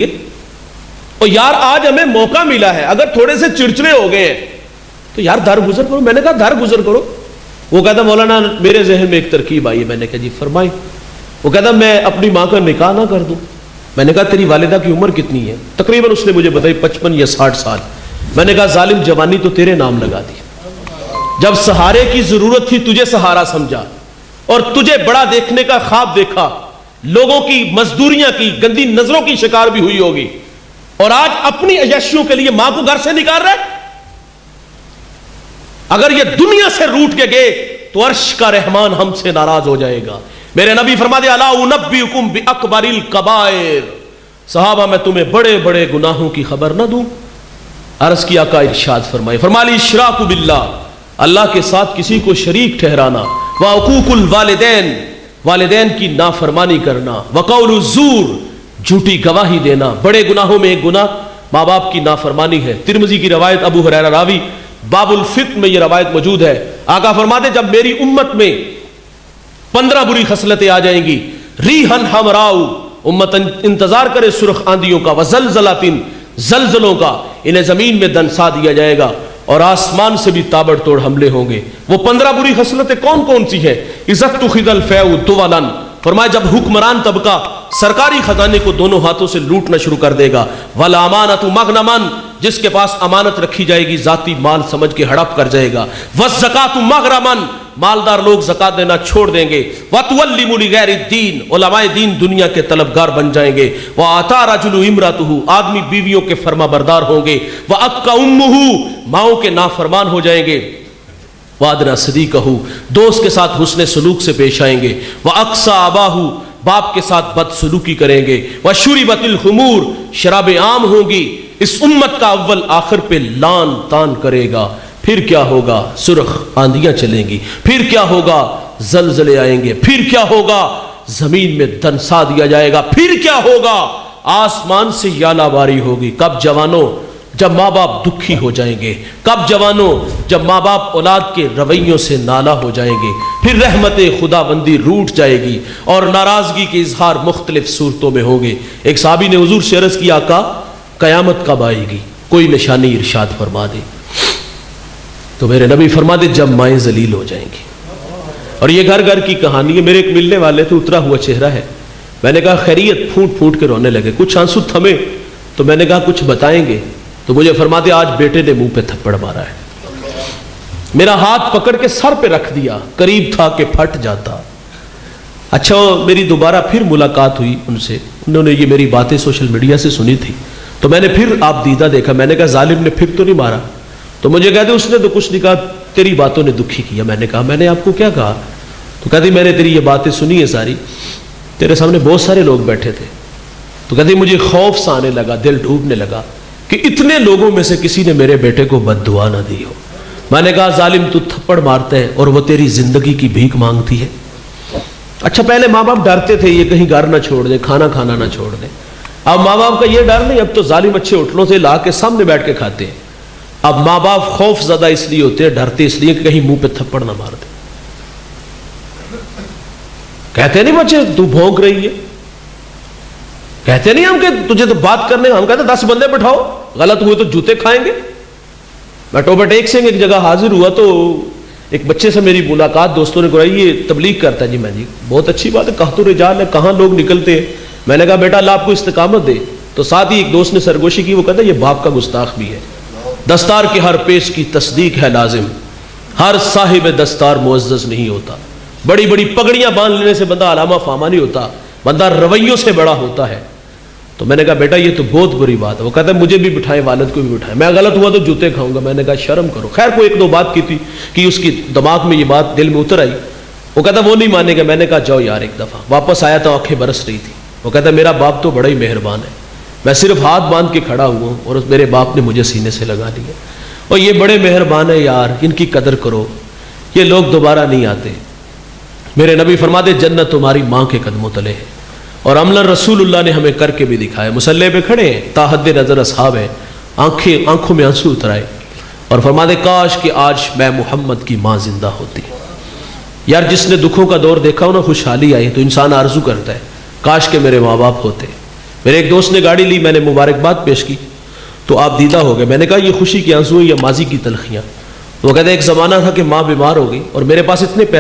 اور یار آج ہمیں موقع ملا ہے، اگر تھوڑے سے چڑچڑے ہو گئے ہیں تو یار در گزر کرو۔ میں نے کہا در گزر کرو؟ وہ کہتا مولانا میرے ذہن میں ایک ترکیب آئی ہے۔ میں نے کہا جی فرمائی۔ وہ کہتا میں اپنی ماں کا نکاح نہ کر دوں۔ میں نے کہا تیری والدہ کی عمر کتنی ہے؟ تقریباً اس نے مجھے بتائی 55 یا 60 سال۔ میں نے کہا ظالم جوانی تو تیرے نام لگا دی، جب سہارے کی ضرورت تھی تجھے سہارا سمجھا اور تجھے بڑا دیکھنے کا خواب دیکھا، لوگوں کی مزدوریاں کی، گندی نظروں کی شکار بھی ہوئی ہوگی، اور آج اپنی عیاشیوں کے لیے ماں کو گھر سے نکال رہے۔ اگر یہ دنیا سے روٹ کے گئے تو عرش کا رحمان ہم سے ناراض ہو جائے گا۔ میرے نبی فرما دے الا انبئکم باکبر الکبائر، صحابہ میں تمہیں بڑے بڑے گناہوں کی خبر نہ دوں؟ عرض کی آقا ارشاد فرمائے، فرمایا اشراک باللہ، اللہ کے ساتھ کسی کو شریک ٹھہرانا، وعقوق الوالدین، والدین کی نافرمانی کرنا، وقول الزور، جھوٹی گواہی دینا۔ بڑے گناہوں میں ایک گناہ ماں باپ کی نافرمانی ہے۔ ترمذی کی روایت، ابو ہریرہ راوی، باب الفتن میں یہ روایت موجود ہے۔ آقا فرماتے جب میری امت میں 15 بری خصلتیں آ جائیں گی، ریحن حمراؤ، امت انتظار کرے سرخ آندھیوں کا، وزلزلات، زلزلوں کا، انہیں زمین میں دنسا دیا جائے گا اور آسمان سے بھی تابڑ توڑ حملے ہوں گے۔ وہ 15 بری خصلتیں کون کون سی ہیں؟ عزت تخذ الفیء دولا، فرمایا جب حکمران طبقہ سرکاری خزانے کو دونوں ہاتھوں سے لوٹنا شروع کر دے گا، والامانۃ مغنما، جس کے پاس امانت رکھی جائے گی ذاتی مال سمجھ کے ہڑپ کر جائے گا، والزکاۃ مغرما، مالدار لوگ زکات دینا چھوڑ دیں گے، وتولم لغیر الدین، علماء دین دنیا کے طلبگار بن جائیں گے، وآتا رجل امرأتہ، آدمی بیویوں کے فرما بردار ہوں گے، واتقى امہ، ماؤں کے نافرمان ہو جائیں گے، وادنا صدیقہ، دوست کے ساتھ حسن سلوک سے پیش آئیں گے، وَأَقْصَى آباہو، باپ کے ساتھ بد سلوکی کریں گے، وَشُرِبَتِ الْخُمُورِ، شراب عام ہوں گی۔ اس امت کا اول آخر پہ لان تان کرے گا۔ پھر کیا ہوگا؟ سرخ آندیاں چلیں گی، پھر کیا ہوگا؟ زلزلے آئیں گے، پھر کیا ہوگا؟ زمین میں دنسا دیا جائے گا، پھر کیا ہوگا؟ آسمان سے یالا باری ہوگی۔ کب جوانوں؟ جب ماں باپ دکھی ہو جائیں گے۔ کب جوانوں؟ جب ماں باپ اولاد کے رویوں سے نالا ہو جائیں گے۔ پھر رحمت خدا بندی روٹ جائے گی اور ناراضگی کے اظہار مختلف صورتوں میں ہوں گے۔ ایک صحابی نے حضور سے عرض کیا آقا قیامت کب آئے گی؟ کوئی نشانی ارشاد فرما دے۔ تو میرے نبی فرما دے جب مائیں ذلیل ہو جائیں گی۔ اور یہ گھر گھر کی کہانی ہے۔ میرے ایک ملنے والے تھے، اترا ہوا چہرہ ہے۔ میں نے کہا خیریت؟ پھوٹ پھوٹ کے رونے لگے، کچھ آنسو تھمے تو میں نے کہا کچھ بتائیں گے؟ تو مجھے فرماتے آج بیٹے نے منہ پہ تھپڑ مارا ہے۔ میرا ہاتھ پکڑ کے سر پہ رکھ دیا، قریب تھا کہ پھٹ جاتا۔ اچھا میری دوبارہ پھر ملاقات ہوئی ان سے، انہوں نے یہ میری باتیں سوشل میڈیا سے سنی تھی، تو میں نے پھر آپ دیدہ دیکھا۔ میں نے کہا ظالم نے پھر تو نہیں مارا؟ تو مجھے کہتے اس نے تو کچھ نہیں کہا، تیری باتوں نے دکھی کیا۔ میں نے کہا میں نے آپ کو کیا کہا؟ تو کہتی میں نے تیری یہ باتیں سنی ہیں ساری، تیرے سامنے بہت سارے لوگ بیٹھے تھے، تو کہتی مجھے خوف سا آنے لگا، دل ڈوبنے لگا کہ اتنے لوگوں میں سے کسی نے میرے بیٹے کو بد دعا نہ دی ہو۔ میں نے کہا ظالم تو تھپڑ مارتا ہے اور وہ تیری زندگی کی بھیک مانگتی ہے۔ اچھا پہلے ماں باپ ڈرتے تھے یہ کہیں گھر نہ چھوڑ دیں، کھانا کھانا نہ چھوڑ دیں۔ اب ماں باپ کا یہ ڈر نہیں، اب تو ظالم اچھے ہوٹلوں سے لا کے سامنے بیٹھ کے کھاتے ہیں۔ اب ماں باپ خوف زدہ اس لیے ہوتے ہیں، ڈرتے اس لیے کہ کہیں منہ پہ تھپڑ نہ مار دے۔ کہتے نہیں بچے تو بھونک رہی ہے، کہتے نہیں ہم کہ تجھے تو بات کرنے، ہم کہتے 10 بندے بٹھاؤ، غلط ہوئے تو جوتے کھائیں گے۔ میں ٹوبٹ ایک سے ایک جگہ حاضر ہوا تو ایک بچے سے میری ملاقات دوستوں نے کرائی، یہ تبلیغ کرتا ہے۔ جی میں جی بہت اچھی بات ہے، کہت رجال ہے، کہاں لوگ نکلتے ہیں۔ میں نے کہا بیٹا اللہ آپ کو استقامت دے۔ تو ساتھ ہی ایک دوست نے سرگوشی کی، وہ کہتا ہے یہ باپ کا گستاخ بھی ہے۔ دستار کے ہر پیش کی تصدیق ہے لازم، ہر صاحب دستار معزز نہیں ہوتا۔ بڑی بڑی پگڑیاں باندھ لینے سے بندہ علامہ فاما نہیں ہوتا، بندہ رویوں سے بڑا ہوتا ہے۔ تو میں نے کہا بیٹا یہ تو بہت بری بات ہے۔ وہ کہتا ہے مجھے بھی بٹھائیں، والد کو بھی بٹھائیں، میں غلط ہوا تو جوتے کھاؤں گا۔ میں نے کہا شرم کرو۔ خیر کوئی 1-2 بات کی تھی کہ اس کی دماغ میں یہ بات دل میں اتر آئی۔ وہ کہتا وہ نہیں مانے گا۔ میں نے کہا جاؤ یار ایک دفعہ۔ واپس آیا تو آنکھیں برس رہی تھی۔ وہ کہتا میرا باپ تو بڑا ہی مہربان ہے، میں صرف ہاتھ باندھ کے کھڑا ہوا ہوں اور میرے باپ نے مجھے سینے سے لگا لیا، اور یہ بڑے مہربان ہیں یار، ان کی قدر کرو، یہ لوگ دوبارہ نہیں آتے۔ میرے نبی فرماتے جنت تمہاری ماں کے قدموں تلے ہے، اور عملاً رسول اللہ نے ہمیں کر کے بھی دکھایا۔ مصلی پہ کھڑے ہیں، تا حد نظر اصحاب ہیں، آنکھوں میں آنسو اترائے اور فرماتے کاش کہ آج میں محمد کی ماں زندہ ہوتی۔ یار جس نے دکھوں کا دور دیکھا ہو نا، خوشحالی آئی تو انسان آرزو کرتا ہے کاش کہ میرے ماں باپ ہوتے۔ میرے ایک دوست نے گاڑی لی, میں نے مبارکباد پیش کی تو آپ دیدہ ہو گئے. میں نے کہا یہ خوشی کے آنسو یا ماضی کی تلخیاں؟ وہ کہتے ہیں ایک زمانہ تھا کہ ماں بیمار ہو گئی اور میرے پاس اتنے پیسے